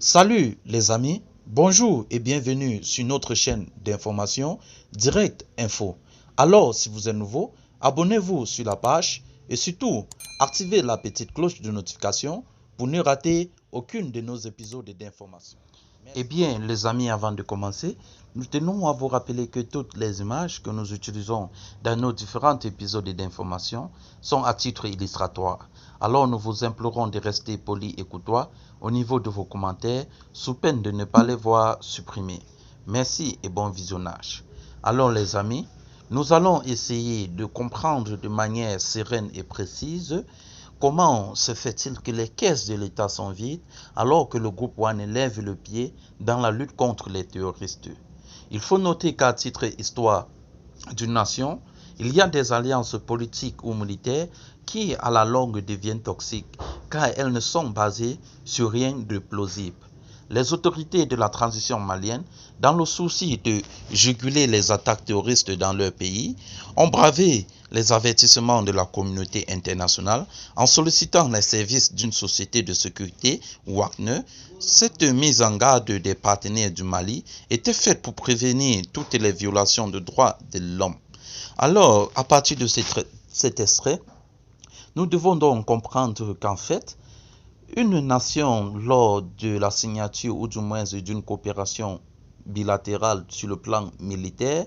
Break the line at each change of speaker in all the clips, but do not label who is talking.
Salut les amis, bonjour et bienvenue sur notre chaîne d'information Direct Info. Alors, si vous êtes nouveau, abonnez-vous sur la page et surtout activez la petite cloche de notification pour ne rater aucune de nos épisodes d'information. Eh bien, les amis, avant de commencer, nous tenons à vous rappeler que toutes les images que nous utilisons dans nos différents épisodes d'information sont à titre illustratoire. Alors, nous vous implorons de rester polis et courtois au niveau de vos commentaires, sous peine de ne pas les voir supprimés. Merci et bon visionnage. Alors, les amis, nous allons essayer de comprendre de manière sereine et précise comment se fait-il que les caisses de l'État sont vides alors que le groupe One lève le pied dans la lutte contre les terroristes? Il faut noter qu'à titre histoire d'une nation, il y a des alliances politiques ou militaires qui à la longue deviennent toxiques car elles ne sont basées sur rien de plausible. Les autorités de la transition malienne, dans le souci de juguler les attaques terroristes dans leur pays, ont bravé les avertissements de la communauté internationale en sollicitant les services d'une société de sécurité, Wagner. Cette mise en garde des partenaires du Mali était faite pour prévenir toutes les violations de droits de l'homme. Alors, à partir de cet extrait, nous devons donc comprendre qu'en fait, une nation, lors de la signature ou du moins d'une coopération bilatérale sur le plan militaire,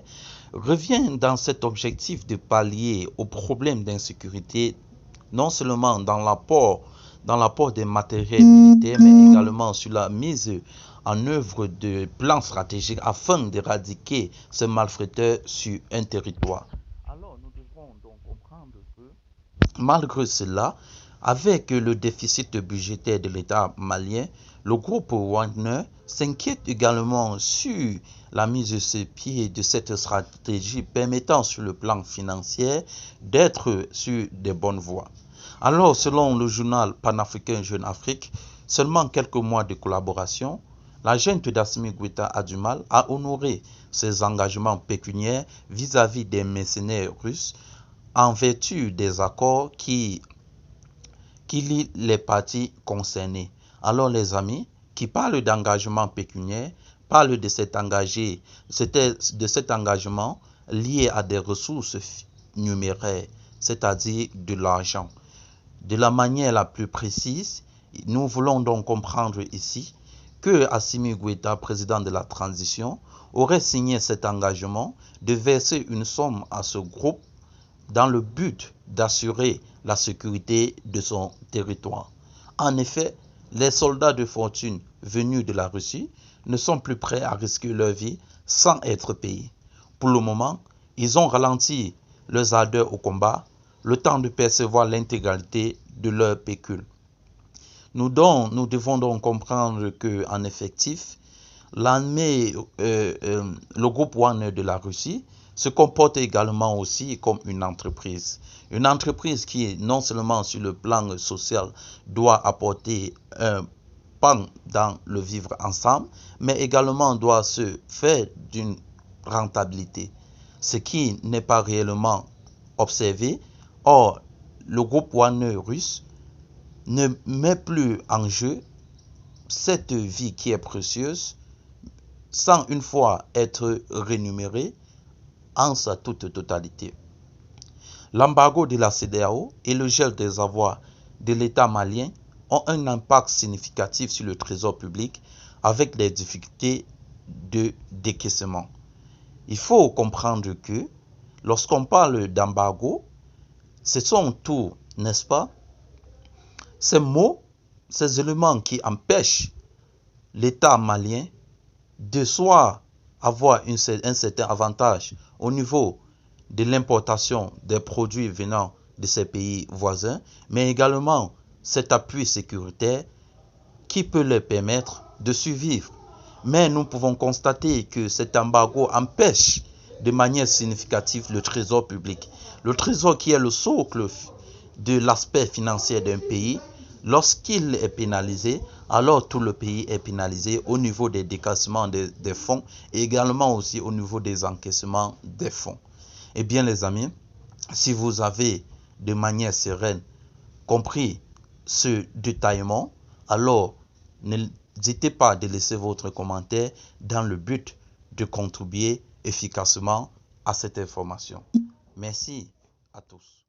revient dans cet objectif de pallier aux problèmes d'insécurité, non seulement dans l'apport des matériels militaires, mais également sur la mise en œuvre de plans stratégiques afin d'éradiquer ces malfaiteurs sur un territoire. Alors, nous devrons donc comprendre que malgré cela, avec le déficit budgétaire de l'État malien, le groupe Wagner s'inquiète également sur la mise sur pied de cette stratégie permettant sur le plan financier d'être sur de bonnes voies. Alors, selon le journal panafricain Jeune Afrique, seulement quelques mois de collaboration, la junte d'Assimi Goïta a du mal à honorer ses engagements pécuniaires vis-à-vis des mercenaires russes en vertu des accords qui lient les parties concernées. Alors les amis, qui parlent d'engagement pécuniaire, parlent de cet engagement lié à des ressources numéraires, c'est-à-dire de l'argent. De la manière la plus précise, nous voulons donc comprendre ici que Assimi Goïta, président de la transition, aurait signé cet engagement de verser une somme à ce groupe dans le but d'assurer la sécurité de son territoire. En effet, les soldats de fortune venus de la Russie ne sont plus prêts à risquer leur vie sans être payés. Pour le moment, ils ont ralenti leurs ardeurs au combat, le temps de percevoir l'intégralité de leur pécule. Nous devons donc comprendre qu'en effectif, l'armée, le groupe Wagner de la Russie se comporte également aussi comme une entreprise. Une entreprise qui, non seulement sur le plan social, doit apporter un pan dans le vivre ensemble, mais également doit se faire d'une rentabilité, ce qui n'est pas réellement observé. Or, le groupe Wagner russe ne met plus en jeu cette vie qui est précieuse sans une fois être rémunéré en sa toute totalité. L'embargo de la CEDEAO et le gel des avoirs de l'État malien ont un impact significatif sur le trésor public avec des difficultés de décaissement. Il faut comprendre que lorsqu'on parle d'embargo, ce sont tout, n'est-ce pas, ces mots, ces éléments qui empêchent l'État malien de soit avoir un certain avantage au niveau de l'importation des produits venant de ces pays voisins, mais également cet appui sécuritaire qui peut leur permettre de survivre. Mais nous pouvons constater que cet embargo empêche de manière significative le trésor public. Le trésor qui est le socle de l'aspect financier d'un pays, lorsqu'il est pénalisé, alors tout le pays est pénalisé au niveau des décassements des fonds et également aussi au niveau des encaissements des fonds. Eh bien les amis, si vous avez de manière sereine compris ce détaillement, alors ne n'hésitez pas de laisser votre commentaire dans le but de contribuer efficacement à cette information. Merci à tous.